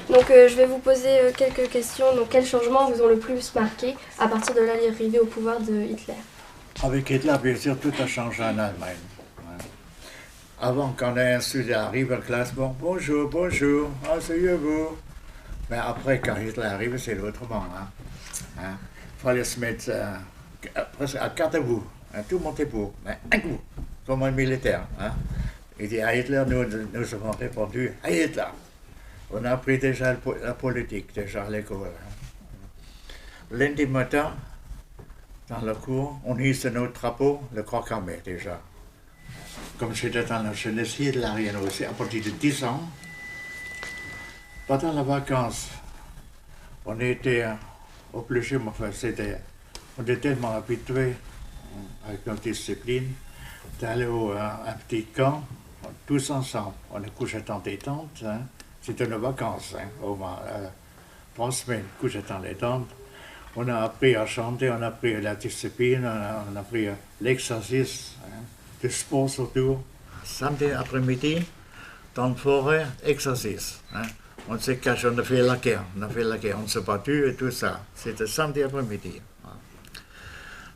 Donc je vais vous poser quelques questions. Donc quels changements vous ont le plus marqué à partir de l'arrivée au pouvoir de Hitler? Avec Hitler, bien sûr, tout a changé en Allemagne. Ouais. Avant, quand un student arrive en classe, bon, bonjour, bonjour, asseyez-vous. Mais après, quand Hitler arrive, c'est autrement. Il fallait se mettre presque à quatre debout, tout monter pour, un coup, comme un militaire. Il dit à Hitler, nous avons répondu à Hitler. On a appris déjà la politique, déjà à l'école. Lundi matin, dans la cour, on hisse notre drapeau, le croix-camé déjà. Comme j'étais dans la jeunesse hitlérienne aussi, à partir de 10 ans, pendant les vacances, on était obligés, on était tellement habitués avec notre discipline d'aller à un petit camp, tous ensemble. On est couché dans des tentes, c'était nos vacances, au moins 3 semaines, couché dans les tentes. On a appris à chanter, on a appris la discipline, on a appris l'exercice, le sport surtout. Samedi après-midi, dans la forêt, exercice. On s'est caché, on a fait la guerre, on s'est battu et tout ça. C'était samedi après-midi.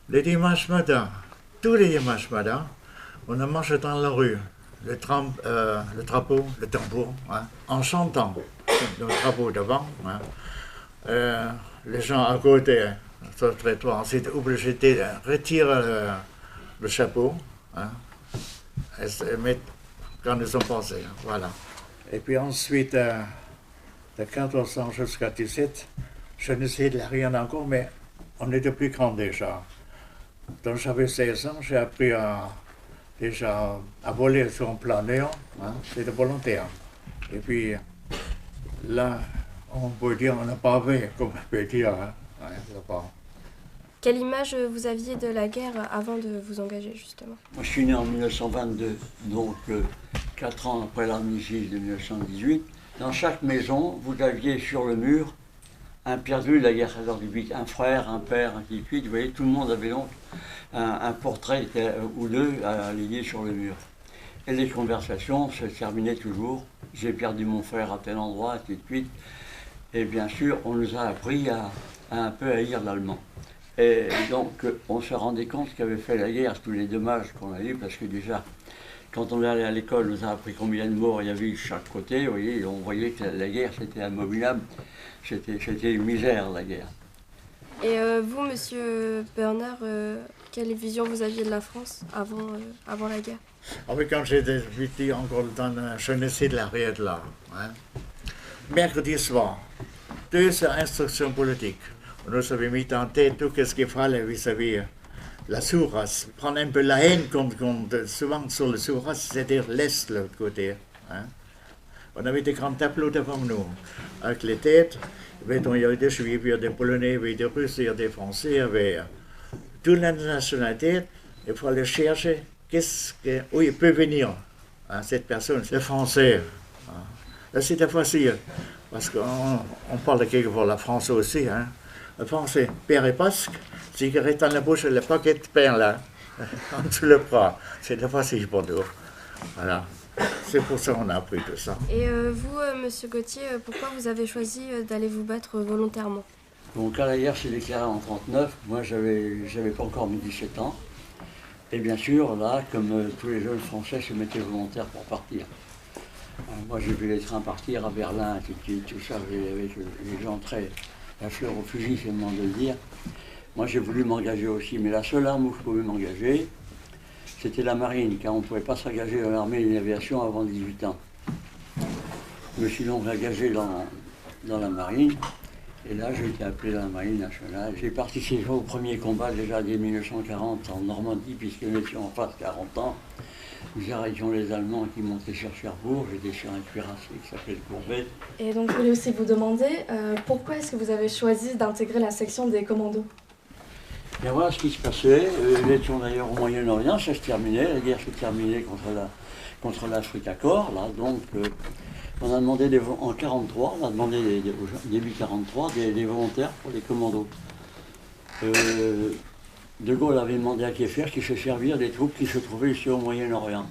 Le dimanche matin, tous les dimanches matin, on a marché dans la rue, le drapeau, le tambour, en chantant, le drapeau devant. Les gens à côté, sur le trottoir, étaient obligés de retirer le chapeau, et se mettre quand ils sont passés. Voilà. Et puis ensuite, de 14 ans jusqu'à 17, je ne sais rien encore, mais on était plus grands déjà. Donc j'avais 16 ans, j'ai appris déjà à voler sur un plan néant, c'était volontaire. Et puis là, on peut dire, on n'a pas vu, comme on peut dire. Quelle image vous aviez de la guerre avant de vous engager, justement? Moi, je suis né en 1922, donc 4 ans après l'armistice de 1918. Dans chaque maison, vous aviez sur le mur un perdu de la guerre 14-18, un frère, un père, ainsi de suite. Vous voyez, tout le monde avait donc un portrait ou deux à lier sur le mur. Et les conversations se terminaient toujours. J'ai perdu mon frère à tel endroit, ainsi de suite. Et bien sûr, on nous a appris à un peu haïr l'allemand. Et donc, on se rendait compte ce qu'avait fait la guerre, tous les dommages qu'on a eu, parce que déjà, quand on est allé à l'école, on nous a appris combien de morts il y avait eu de chaque côté. Vous voyez, on voyait que la guerre, c'était abominable. C'était une misère, la guerre. Et vous, monsieur Berner, quelle vision vous aviez de la France avant la guerre? Quand j'étais petit, encore dans la jeunesse de la rue là. Mercredi soir, 2 instructions politiques. On nous avait mis en tête tout ce qu'il fallait vis-à-vis la sous-race. Prendre un peu la haine souvent sur la sous-race, c'est-à-dire l'Est, de l'autre côté. On avait des grands tableaux devant nous, avec les têtes. Il y avait des Juifs, il y avait des Polonais, il y avait des Russes, il y avait des Français, il y avait toute la nationalité. Il fallait chercher où il peut venir, cette personne, c'est français. Là, c'était facile, parce qu'on parle quelquefois la France aussi. Le français, père et basque, cigarette dans la bouche et le paquet de pain là, en dessous le bras. C'était facile pour nous. Voilà. C'est pour ça qu'on a appris tout ça. Et vous, monsieur Gauthier, pourquoi vous avez choisi d'aller vous battre volontairement? Donc, quand la guerre s'est déclarée en 1939, moi, j'avais pas encore mes 17 ans. Et bien sûr, là, comme tous les jeunes Français se mettaient volontaires pour partir. Moi, j'ai vu les trains partir à Berlin, tout ça, avec les gens très la fleur au fusil, c'est le moment de le dire. Moi, j'ai voulu m'engager aussi, mais la seule arme où je pouvais m'engager, c'était la marine, car on ne pouvait pas s'engager dans l'armée et l'aviation avant 18 ans. Je me suis donc engagé dans la marine, et là, j'ai été appelé dans la marine nationale. J'ai participé au premier combat déjà dès 1940 en Normandie, puisque nous étions en face 40 ans. Nous arrêtions les Allemands qui montaient sur Cherbourg, j'étais sur un cuirassé qui s'appelait Courbet. Et donc je voulais aussi vous demander, pourquoi est-ce que vous avez choisi d'intégrer la section des commandos? Bien voilà ce qui se passait, nous étions d'ailleurs au Moyen-Orient, ça se terminait, la guerre se terminait contre l'Afrique à corps, là, donc on a demandé en 1943, on a demandé début 1943 des volontaires pour les commandos. De Gaulle avait demandé à Kieffer qu'il se servir des troupes qui se trouvaient ici au Moyen-Orient,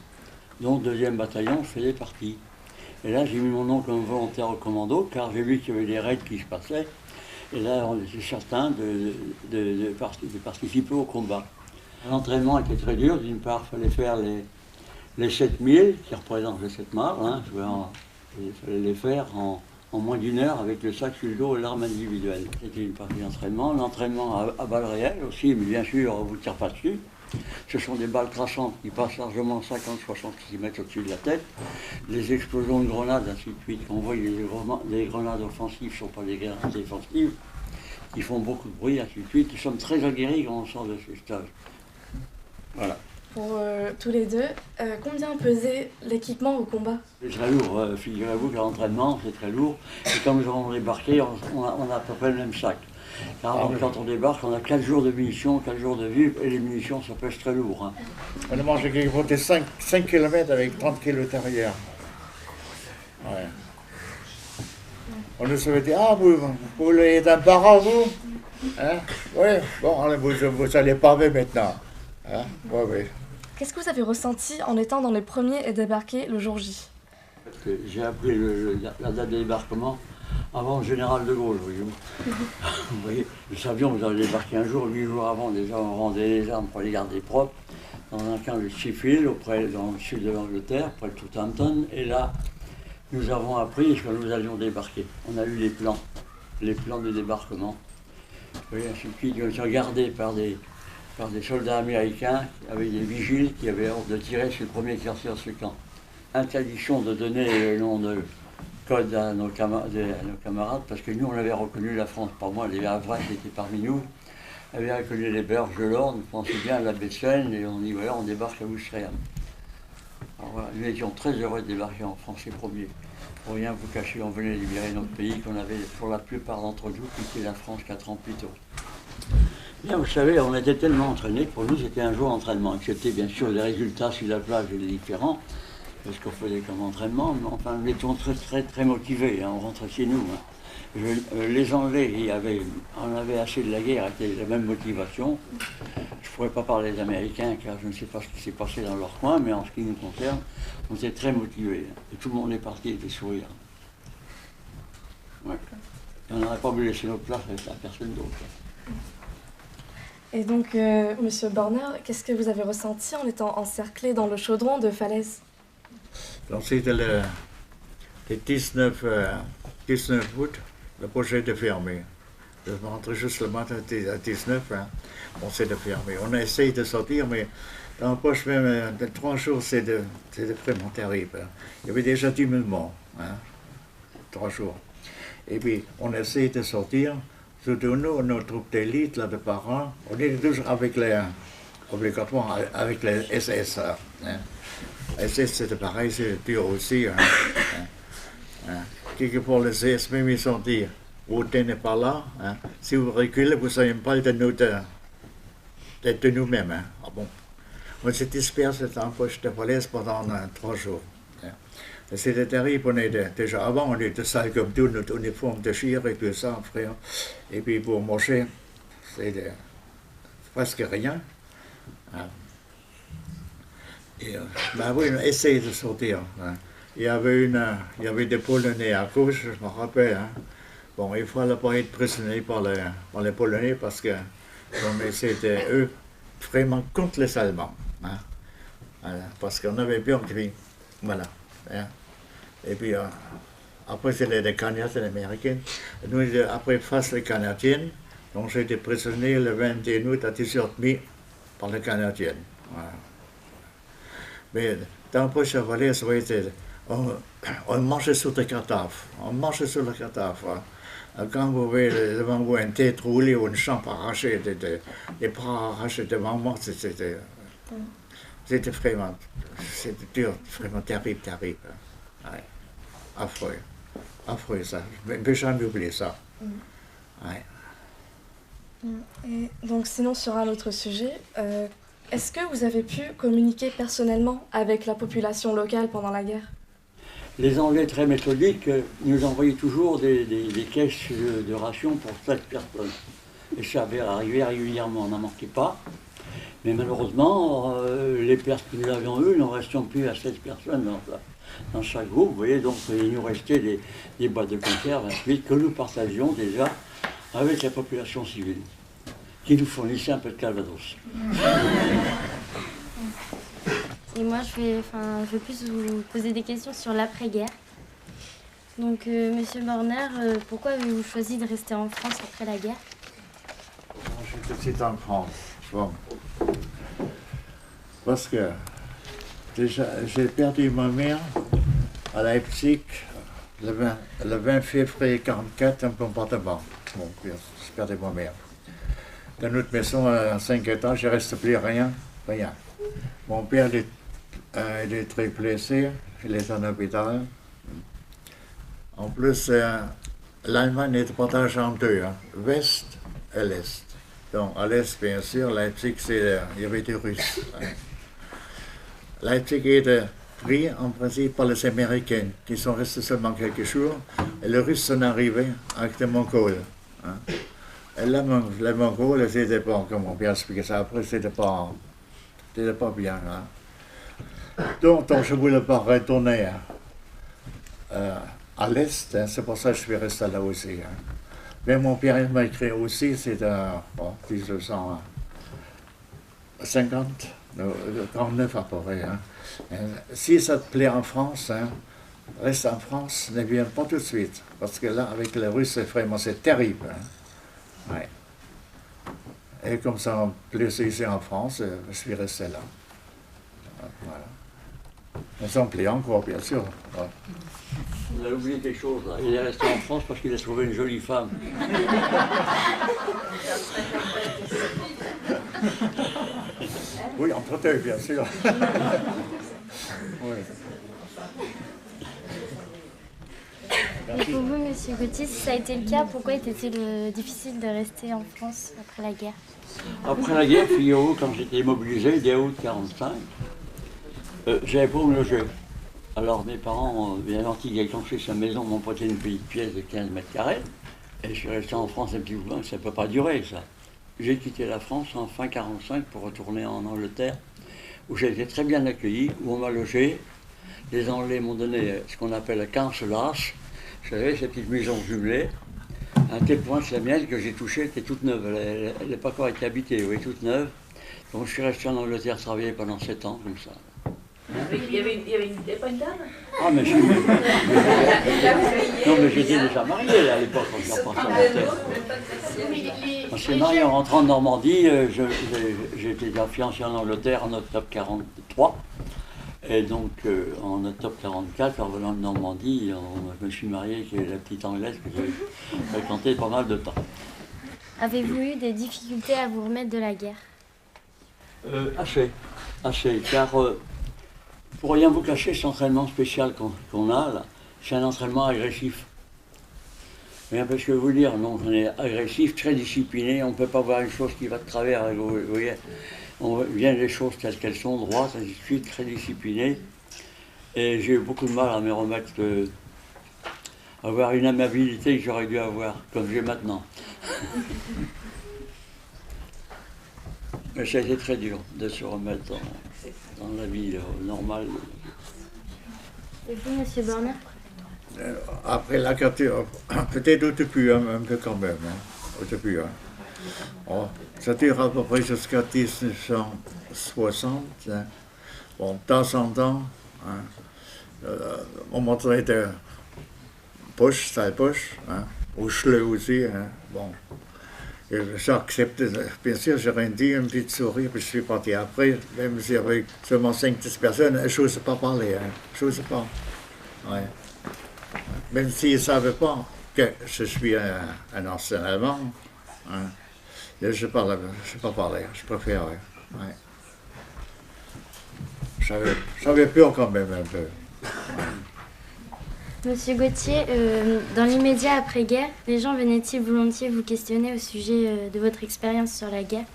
dont le 2e bataillon faisait partie. Et là, j'ai mis mon nom comme volontaire au commando, car j'ai vu qu'il y avait des raids qui se passaient. Et là, on était certain de participer au combat. L'entraînement était très dur. D'une part, il fallait faire les 7000, qui représentent les 7 miles. Hein, il fallait les faire en moins d'1 heure avec le sac sur le dos et l'arme individuelle. C'était une partie d'entraînement. L'entraînement à balles réelles aussi, mais bien sûr, on ne vous tire pas dessus. Ce sont des balles traçantes qui passent largement 50-60 cm au-dessus de la tête. Les explosions de grenades, ainsi de suite. On voit les grenades offensives ne sont pas des grenades défensives, qui font beaucoup de bruit, ainsi de suite. Nous sommes très aguerris quand on sort de ce stage. Voilà. Pour tous les deux, combien pesait l'équipement au combat? C'est très lourd. Figurez-vous qu'à l'entraînement, c'est très lourd. Et quand nous avons débarqué, on a à peu près le même sac. Car quand on débarque, on a 4 jours de munitions, 4 jours de vivres, et les munitions, ça pèse très lourd. Hein. On a mangé quelquefois 5 km avec 30 kg derrière. Ouais. On nous avait dit, ah, vous voulez être un parent, vous hein? Oui, bon, allez, vous allez paver maintenant. Hein? Ouais, oui. Qu'est-ce que vous avez ressenti en étant dans les premiers et débarqués le jour J? J'ai appris la date de débarquement avant le général de Gaulle, voyez-vous. Vous voyez, nous savions que vous allez débarquer un jour, 8 jours avant, déjà on rendait les armes pour les garder propres, dans un camp de Sheffield, dans le sud de l'Angleterre, près de Southampton, et là, nous avons appris que nous allions débarquer. On a eu les plans de débarquement. Vous voyez, ainsi de suite, ils ont été gardés par des soldats américains avec des vigiles qui avaient ordre de tirer sur le premier qui sortait de ce camp. Interdiction de donner le nom de code à nos camarades, parce que nous, on avait reconnu la France. Par moi, les Havrais qui étaient parmi nous avaient reconnu les berges de l'Orne, on pensait bien à la baie de Seine, et on dit, voilà, on débarque à Ouistreham. Alors voilà, nous étions très heureux de débarquer en France, les premiers. Pour rien vous cacher, on venait libérer notre pays, qu'on avait, pour la plupart d'entre nous, quitté la France 4 ans plus tôt. Bien, vous savez, on était tellement entraînés que pour nous, c'était un jour d'entraînement, excepté bien sûr les résultats sur la plage et les différents, parce qu'on faisait comme entraînement, mais enfin, nous étions très motivés, hein, on rentrait chez nous. Hein. Les Anglais, on avait assez de la guerre, avec la même motivation. Je ne pourrais pas parler des Américains, car je ne sais pas ce qui s'est passé dans leur coin, mais en ce qui nous concerne, on était très motivés. Hein, et tout le monde est parti avec des sourires. Ouais. Et on n'aurait pas voulu laisser notre place à personne d'autre. Et donc, Monsieur Borner, qu'est-ce que vous avez ressenti en étant encerclé dans le chaudron de Falaise? Donc c'était le 19 août, le projet était fermé. Je rentrais juste le matin à 19, hein. On s'est fermé. On a essayé de sortir, mais dans la poche même de 3 jours, c'était vraiment terrible. Hein. Il y avait déjà 10 000 morts, hein, 3 jours. Et puis, on a essayé de sortir. Surtout nous, nos troupes d'élite, là, de parents, on était toujours obligatoirement avec les SS. Hein. SS, c'était pareil, c'est dur aussi. Hein. Hein. Quelquefois, les SS, même ils sont dit, vous tenez pas là, hein. Si vous reculez, vous n'avez pas de nous-mêmes. Hein. Ah bon. On s'est dispersé dans la poche de Falaise pendant 3 jours. Hein. C'était terrible, on était, déjà avant, on était sale comme tout, notre uniforme de chire et tout ça, frère. Et puis pour manger, c'était presque rien. Hein. Et, ben oui, on a essayé de sortir. Hein. Il y avait des Polonais à gauche, je me rappelle. Hein. Bon, il ne fallait pas être prisonnier par les Polonais parce que c'était eux vraiment contre les Allemands. Hein. Voilà, parce qu'on avait bien gris. Voilà. Hein. Et puis après, c'était les Canadiens américains. Nous, après, face les Canadiens, donc j'ai été prisonnier le 21 août à 10h30 par les Canadiens. Voilà. Mais dans le prochain volet, on marchait sur le cadavre. On marchait sur le cadavre. Quand vous voyez devant vous une tête roulée ou une chambre arrachée, des bras arrachés devant moi, c'était vraiment, c'était dur, vraiment terrible. Ouais. Affreux ça. Je ne vais jamais oublier ça. Ouais. Et donc sinon, sur un autre sujet, est-ce que vous avez pu communiquer personnellement avec la population locale pendant la guerre? Les Anglais, très méthodiques, nous envoyaient toujours des caisses de rations pour 7 personnes. et ça avait arrivé régulièrement, on n'en manquait pas. Mais malheureusement, les pertes que nous avions eues, nous ne restions plus à 16 personnes dans chaque groupe. Vous voyez, donc il nous restait des boîtes de conserve, ensuite, que nous partagions déjà avec la population civile, qui nous fournissait un peu de calvados. Et moi, je vais plus vous poser des questions sur l'après-guerre. Donc, Monsieur Borner, pourquoi avez-vous choisi de rester en France après la guerre? J'étais en France. Bon. Parce que déjà, j'ai perdu ma mère à Leipzig le 20 février 1944, un bombardement. Bon, j'ai perdu ma mère. Dans notre maison, à 5 étages, il ne reste plus rien. Mon père, il est très blessé, il est en hôpital. En plus, l'Allemagne est partagée en deux, hein, l'Ouest et l'Est. Donc, à l'Est, bien sûr, Leipzig, il y avait des Russes. Hein. Leipzig était pris en principe par les Américains, qui sont restés seulement quelques jours, et les Russes sont arrivés avec les Mongols. Hein. Et les Mongols, c'était pas, comment bien expliquer ça après, c'était pas bien. Hein. Donc, je ne voulais pas retourner à l'Est, hein, c'est pour ça que je suis resté là aussi. Hein. Mais mon père m'a écrit aussi, c'est en 1950, 49 à peu près. Hein. Si ça te plaît en France, hein, reste en France, ne viens pas tout de suite. Parce que là, avec les Russes, vraiment, c'est terrible. Hein. Ouais. Et comme ça me plaisait ici en France, je suis resté là. Voilà. Mais ça me plaît encore, bien sûr. Ouais. Vous avez oublié quelque chose, là. Il est resté en France parce qu'il a trouvé une jolie femme. Oui, entre deux, bien sûr. Oui. Et pour vous, Monsieur Gauthier, si ça a été le cas, pourquoi était-il difficile de rester en France après la guerre? Après la guerre, figurez-vous, quand j'étais mobilisé, dès août 1945, j'avais pour me loger. Alors mes parents, bien gentil, ils ont construit sa maison, m'ont prêté une petite pièce de 15 mètres carrés. Et je suis resté en France un petit peu, ça ne peut pas durer ça. J'ai quitté la France en fin 1945 pour retourner en Angleterre, où j'ai été très bien accueilli, où on m'a logé. Les Anglais m'ont donné ce qu'on appelle la cancelasse. Vous savez, cette petite maison jumelée. À un tel point que la mienne que j'ai touchée était toute neuve. Elle n'a pas encore été habitée, oui, toute neuve. Donc je suis resté en Angleterre travailler pendant 7 ans, comme ça. Il y avait pas une dame? Ah, mais je... Non, mais j'étais déjà marié là, à l'époque quand je suis reparti en Angleterre. On s'est marié en rentrant de Normandie. J'étais déjà fiancé en Angleterre en octobre 1943. Et donc, en octobre 1944, en revenant de Normandie, je me suis marié avec la petite Anglaise que j'ai fréquentée pas mal de temps. Avez-vous eu des difficultés à vous remettre de la guerre? Assez, car pour rien vous cacher, cet entraînement spécial qu'on a là, c'est un entraînement agressif. Rien parce que vous dire, non, on est agressif, très discipliné, on ne peut pas voir une chose qui va de travers, vous voyez, on vient les choses telles qu'elles sont, droites, ainsi de suite, très discipliné. Et j'ai eu beaucoup de mal à me remettre, avoir une amabilité que j'aurais dû avoir, comme j'ai maintenant. Mais ça a été très dur de se remettre dans la vie normale. Et vous, Monsieur Borner? Après la capture, peut-être au début, un peu quand même, hein, au début. Hein. Oh, ça dure à peu près jusqu'à 1960. Hein. Bon, de temps en temps, hein, on montrait des poches, sales poches, hein, au chleux aussi. Hein, bon. J'ai accepté, bien sûr, j'ai rien dit, un petit sourire, puis je suis parti après, même si avec seulement 5-10 personnes, je n'ose pas parler, hein, je n'ose pas. Ouais. Même s'ils ne savaient pas que je suis un ancien allemand, hein, je ne sais pas parler, je préfère. Ouais. J'avais peur quand même un peu. Ouais. Monsieur Gauthier, dans l'immédiat après-guerre, les gens venaient-ils volontiers vous questionner au sujet de votre expérience sur la guerre?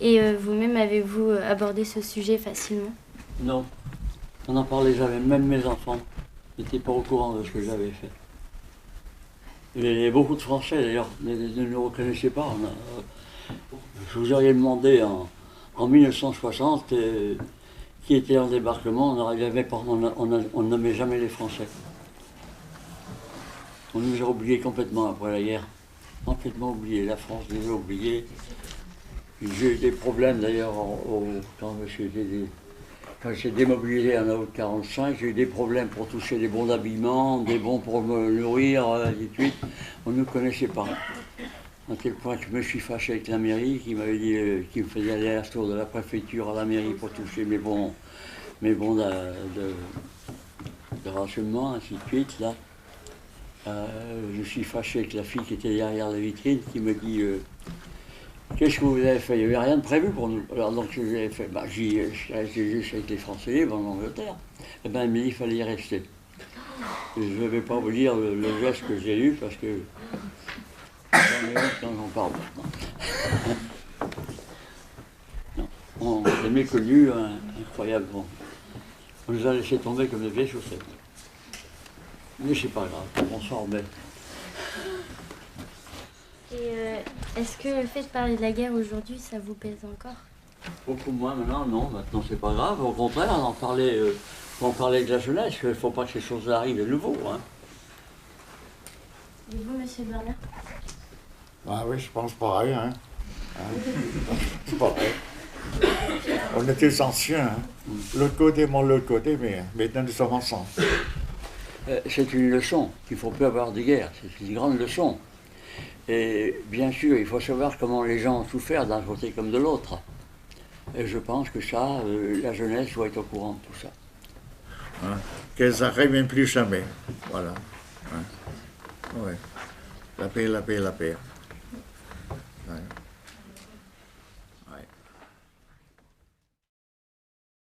Et vous-même, avez-vous abordé ce sujet facilement? Non, on n'en parlait jamais, même mes enfants n'étaient pas au courant de ce que j'avais fait. Et beaucoup de Français d'ailleurs ne nous reconnaissaient pas. Je vous aurais demandé en 1960 qui était en débarquement, on nommait jamais les Français. On nous a oubliés complètement après la guerre. Complètement oubliés. La France les a oubliés. J'ai eu des problèmes d'ailleurs quand j'ai démobilisé en août 1945, j'ai eu des problèmes pour toucher des bons d'habillement, des bons pour me nourrir, et de suite. On ne nous connaissait pas. À tel point que je me suis fâché avec la mairie qui m'avait dit qu'il me faisait aller à la tour de la préfecture à la mairie pour toucher mes bons de rationnement, ainsi de suite. Là. Je suis fâché avec la fille qui était derrière la vitrine qui me dit qu'est-ce que vous avez fait? Il n'y avait rien de prévu pour nous. Alors donc j'ai fait, je suis resté juste avec les Français libres en Angleterre. Et bien il m'a dit qu'il fallait y rester. Et je ne vais pas vous dire le geste que j'ai eu parce que j'en ai honte quand j'en parle maintenant. Non. On est méconnus, incroyablement. On nous a laissé tomber comme des vieilles chaussettes. Mais c'est pas grave, on s'en remet. Et est-ce que le fait de parler de la guerre aujourd'hui, ça vous pèse encore? Beaucoup moins maintenant, non, maintenant c'est pas grave. Au contraire, on en parlait de la jeunesse, il ne faut pas que ces choses arrivent de nouveau. Hein. Et vous, monsieur Bernard? Ah oui, je pense pareil. Hein. C'est pareil. On est tous anciens. Hein. L'autre côté, l'autre côté, mais maintenant nous sommes ensemble. C'est une leçon qu'il ne faut plus avoir de guerre. C'est une grande leçon. Et bien sûr, il faut savoir comment les gens ont souffert d'un côté comme de l'autre. Et je pense que ça, la jeunesse doit être au courant de tout ça. Hein? Que ça ne revienne plus jamais. Voilà. Hein? Ouais. La paix, la paix, la paix.